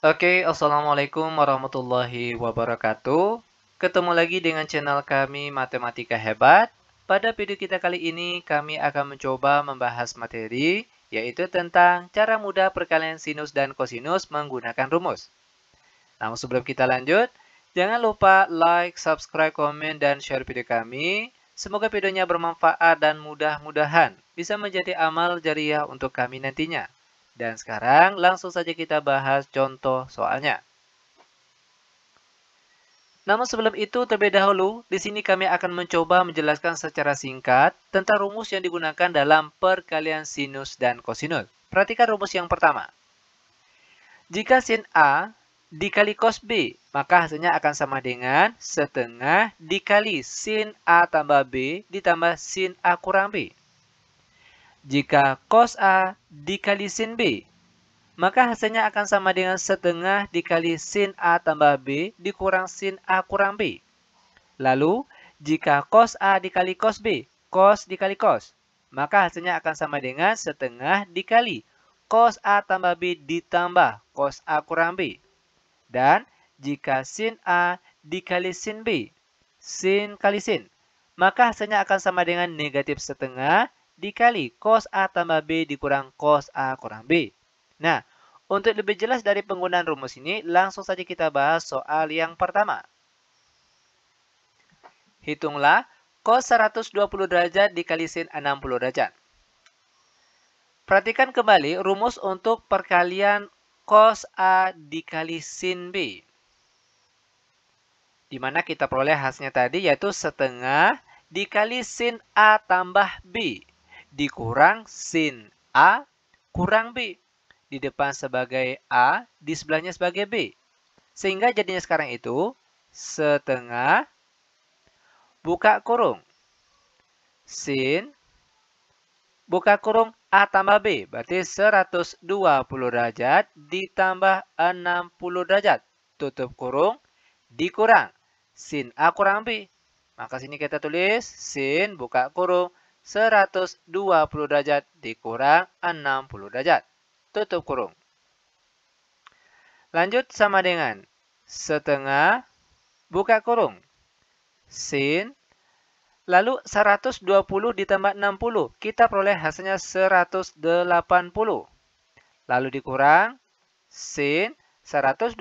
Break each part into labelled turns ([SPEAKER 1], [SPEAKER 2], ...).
[SPEAKER 1] Oke, Assalamualaikum warahmatullahi wabarakatuh. Ketemu lagi dengan channel kami Matematika Hebat. Pada video kita kali ini, kami akan mencoba membahas materi, yaitu tentang cara mudah perkalian sinus dan kosinus menggunakan rumus. Namun sebelum kita lanjut, jangan lupa like, subscribe, komen, dan share video kami. Semoga videonya bermanfaat dan mudah-mudahan bisa menjadi amal jariah untuk kami nantinya. Dan sekarang langsung saja kita bahas contoh soalnya. Namun sebelum itu terlebih dahulu, di sini kami akan mencoba menjelaskan secara singkat tentang rumus yang digunakan dalam perkalian sinus dan kosinus. Perhatikan rumus yang pertama. Jika sin A dikali cos B, maka hasilnya akan sama dengan setengah dikali sin A tambah B ditambah sin A kurang B. Jika cos A dikali sin B, maka hasilnya akan sama dengan setengah dikali sin A tambah B dikurang sin A kurang B. Lalu, jika cos A dikali cos B, cos dikali cos, maka hasilnya akan sama dengan setengah dikali cos A tambah B ditambah cos A kurang B. Dan jika sin A dikali sin B, sin kali sin, maka hasilnya akan sama dengan negatif setengah dikali cos A tambah B dikurang cos A kurang B. Nah, untuk lebih jelas dari penggunaan rumus ini, langsung saja kita bahas soal yang pertama. Hitunglah cos 120 derajat dikali sin 60 derajat. Perhatikan kembali rumus untuk perkalian cos A dikali sin B. Di mana kita peroleh hasilnya tadi yaitu setengah dikali sin A tambah B dikurang sin A kurang B. Di depan sebagai A, di sebelahnya sebagai B. Sehingga jadinya sekarang itu setengah buka kurung sin buka kurung A tambah B. Berarti 120 derajat ditambah 60 derajat. Tutup kurung dikurang sin A kurang B. Maka sini kita tulis sin buka kurung 120 derajat dikurang 60 derajat. Tutup kurung. Lanjut sama dengan setengah buka kurung sin. Lalu 120 ditambah 60. Kita peroleh hasilnya 180. Lalu dikurang sin 120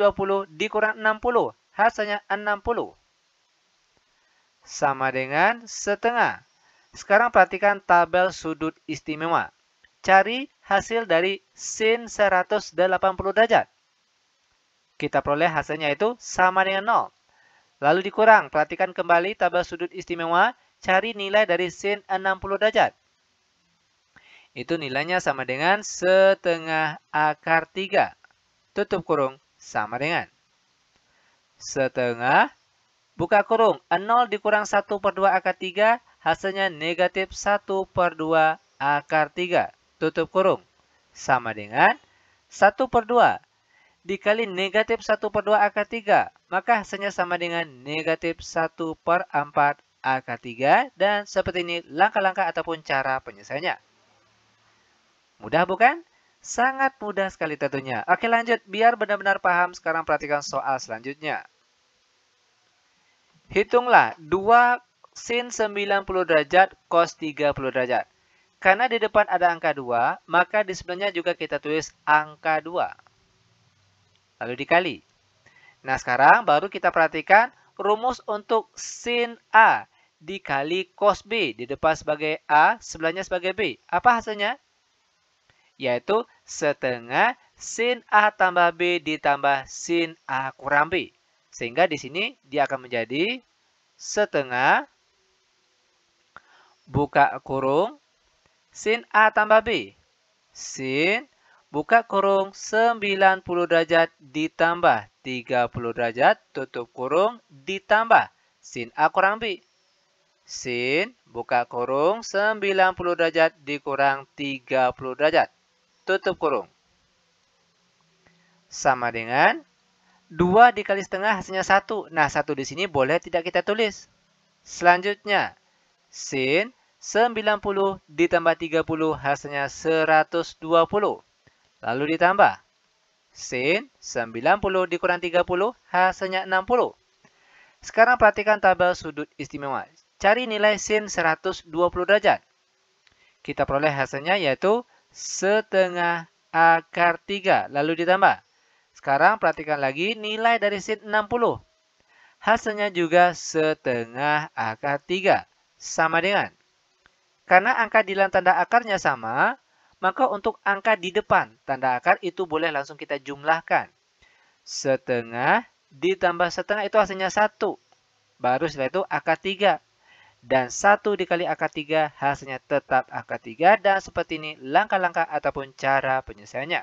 [SPEAKER 1] dikurang 60. Hasilnya 60. Sama dengan setengah. Sekarang perhatikan tabel sudut istimewa. Cari hasil dari sin 180 derajat. Kita peroleh hasilnya itu sama dengan 0. Lalu dikurang. Perhatikan kembali tabel sudut istimewa. Cari nilai dari sin 60 derajat. Itu nilainya sama dengan setengah akar 3. Tutup kurung sama dengan setengah buka kurung 0 dikurang 1/2 akar 3 hasilnya negatif 1/2 akar 3. Tutup kurung sama dengan 1/2 dikali negatif 1/2 akar 3. Maka hasilnya sama dengan negatif 1/4 akar 3. Dan seperti ini langkah-langkah ataupun cara penyelesaiannya. Mudah bukan? Sangat mudah sekali tentunya. Oke lanjut, biar benar-benar paham sekarang perhatikan soal selanjutnya. Hitunglah 2 sin 90 derajat cos 30 derajat. Karena di depan ada angka 2, maka di sebelahnya juga kita tulis angka 2. Lalu dikali. Nah sekarang baru kita perhatikan rumus untuk sin A dikali cos B. Di depan sebagai A, sebelahnya sebagai B. Apa hasilnya? Yaitu setengah sin A tambah B ditambah sin A kurang B. Sehingga di sini dia akan menjadi setengah buka kurung sin A tambah B. Sin buka kurung 90 derajat ditambah 30 derajat tutup kurung ditambah sin A kurang B. Sin buka kurung 90 derajat dikurang 30 derajat. Tutup kurung. Sama dengan 2 dikali setengah hasilnya 1. Nah, 1 di sini boleh tidak kita tulis. Selanjutnya, sin 90 ditambah 30 hasilnya 120. Lalu ditambah. Sin 90 dikurang 30 hasilnya 60. Sekarang perhatikan tabel sudut istimewa. Cari nilai sin 120 derajat. Kita peroleh hasilnya yaitu setengah akar 3. Lalu ditambah. Sekarang perhatikan lagi nilai dari sin 60. Hasilnya juga setengah akar 3. Sama dengan. Karena angka di dalam tanda akarnya sama, maka untuk angka di depan tanda akar itu boleh langsung kita jumlahkan. Setengah ditambah setengah itu hasilnya 1. Baru setelah itu akar 3. Dan 1 dikali akar 3 hasilnya tetap akar 3. Dan seperti ini langkah-langkah ataupun cara penyelesaiannya.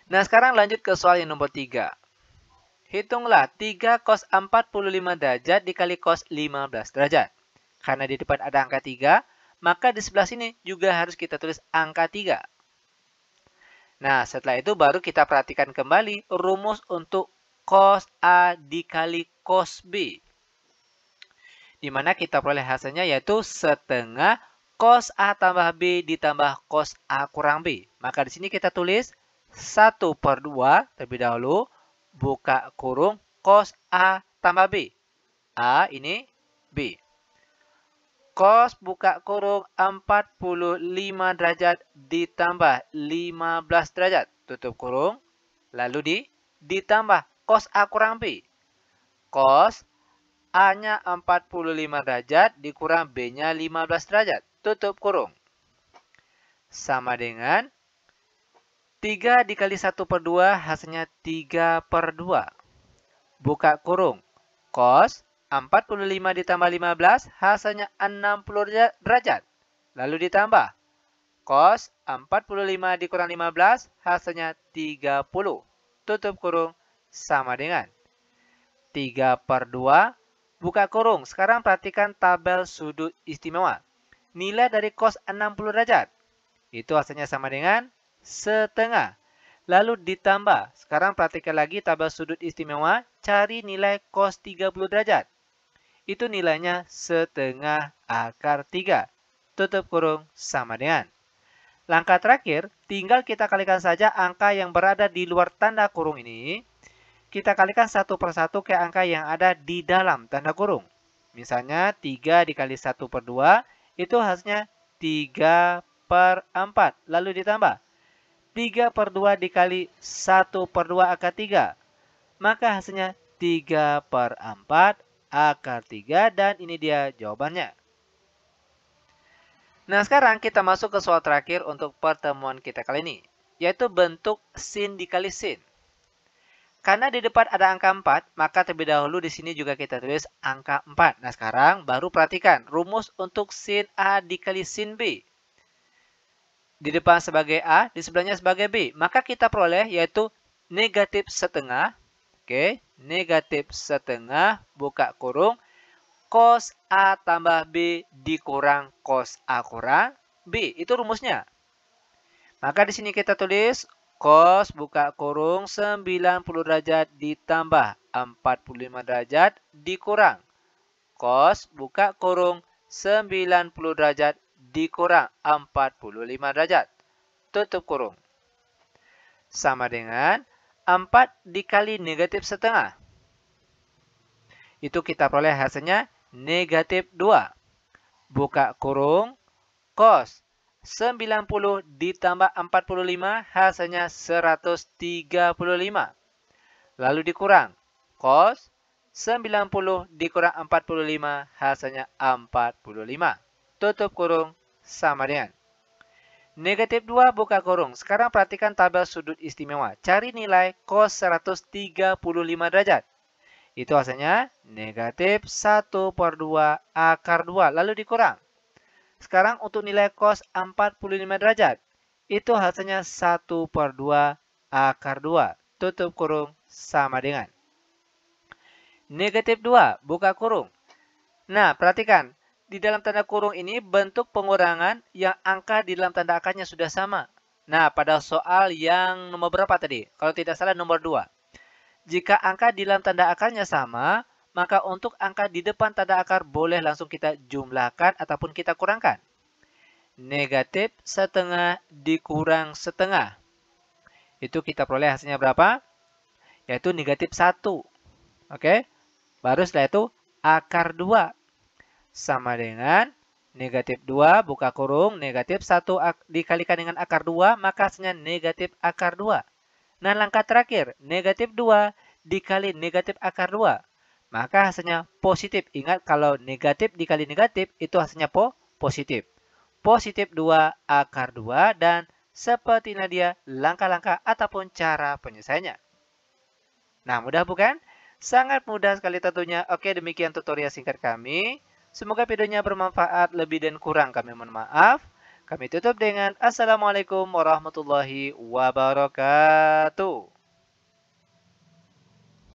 [SPEAKER 1] Nah, sekarang lanjut ke soal yang nomor 3. Hitunglah 3 cos 45 derajat dikali cos 15 derajat. Karena di depan ada angka 3, maka di sebelah sini juga harus kita tulis angka 3. Nah, setelah itu baru kita perhatikan kembali rumus untuk cos A dikali cos B. Di mana kita peroleh hasilnya yaitu setengah cos A tambah B ditambah cos A kurang B. Maka di sini kita tulis 1/2 terlebih dahulu, buka kurung, cos A tambah B. A ini B. Cos buka kurung 45 derajat ditambah 15 derajat. Tutup kurung. Lalu ditambah cos A kurang B. Cos A-nya 45 derajat dikurang B-nya 15 derajat. Tutup kurung. Sama dengan 3 dikali 1/2 hasilnya 3/2. Buka kurung. Cos 45 ditambah 15 hasilnya 60 derajat. Lalu ditambah. Cos 45 dikurang 15 hasilnya 30. Tutup kurung. Sama dengan 3/2. Buka kurung. Sekarang perhatikan tabel sudut istimewa. Nilai dari cos 60 derajat. Itu hasilnya sama dengan setengah. Lalu ditambah. Sekarang perhatikan lagi tabel sudut istimewa. Cari nilai cos 30 derajat. Itu nilainya setengah akar 3. Tutup kurung sama dengan. Langkah terakhir, tinggal kita kalikan saja angka yang berada di luar tanda kurung ini. Kita kalikan satu persatu ke angka yang ada di dalam tanda kurung. Misalnya 3 dikali 1/2 itu hasilnya 3/4. Lalu ditambah 3/2 dikali 1/2 akar 3. Maka hasilnya 3/4 akar 3 dan ini dia jawabannya. Nah, sekarang kita masuk ke soal terakhir untuk pertemuan kita kali ini, yaitu bentuk sin dikali sin. Karena di depan ada angka 4, maka terlebih dahulu di sini juga kita tulis angka 4. Nah, sekarang baru perhatikan rumus untuk sin A dikali sin B. Di depan sebagai A, di sebelahnya sebagai B. Maka kita peroleh yaitu negatif setengah. Oke, negatif setengah, buka kurung, cos A tambah B dikurang cos A kurang B. Itu rumusnya. Maka di sini kita tulis cos buka kurung 90 derajat ditambah 45 derajat dikurang cos buka kurung 90 derajat dikurang 45 derajat. Tutup kurung. Sama dengan 4 dikali negatif setengah. Itu kita peroleh hasilnya negatif 2. Buka kurung cos 90 ditambah 45 hasilnya 135. Lalu dikurang. Cos 90 dikurang 45 hasilnya 45. Tutup kurung sama dengan. Negatif 2 buka kurung. Sekarang perhatikan tabel sudut istimewa. Cari nilai cos 135 derajat. Itu hasilnya negatif 1/2 akar 2. Lalu dikurang. Sekarang untuk nilai cos 45 derajat. Itu hasilnya 1/2 akar 2. Tutup kurung sama dengan. Negatif 2. Buka kurung. Nah, perhatikan. Di dalam tanda kurung ini bentuk pengurangan yang angka di dalam tanda akarnya sudah sama. Nah, pada soal yang nomor berapa tadi? Kalau tidak salah nomor 2. Jika angka di dalam tanda akarnya sama, maka untuk angka di depan tanda akar boleh langsung kita jumlahkan ataupun kita kurangkan. Negatif setengah dikurang setengah. Itu kita peroleh hasilnya berapa? Yaitu negatif 1. Oke? Baru setelah itu akar 2. Sama dengan negatif 2 buka kurung, negatif 1 dikalikan dengan akar 2, maka hasilnya negatif akar 2. Nah, langkah terakhir, negatif 2 dikali negatif akar 2. Maka hasilnya positif. Ingat, kalau negatif dikali negatif, itu hasilnya positif. Positif 2 akar 2, dan seperti ini dia langkah-langkah ataupun cara penyelesaiannya. Nah, mudah bukan? Sangat mudah sekali tentunya. Oke, demikian tutorial singkat kami. Semoga videonya bermanfaat. Lebih dan kurang kami mohon maaf. Kami tutup dengan Assalamualaikum warahmatullahi wabarakatuh.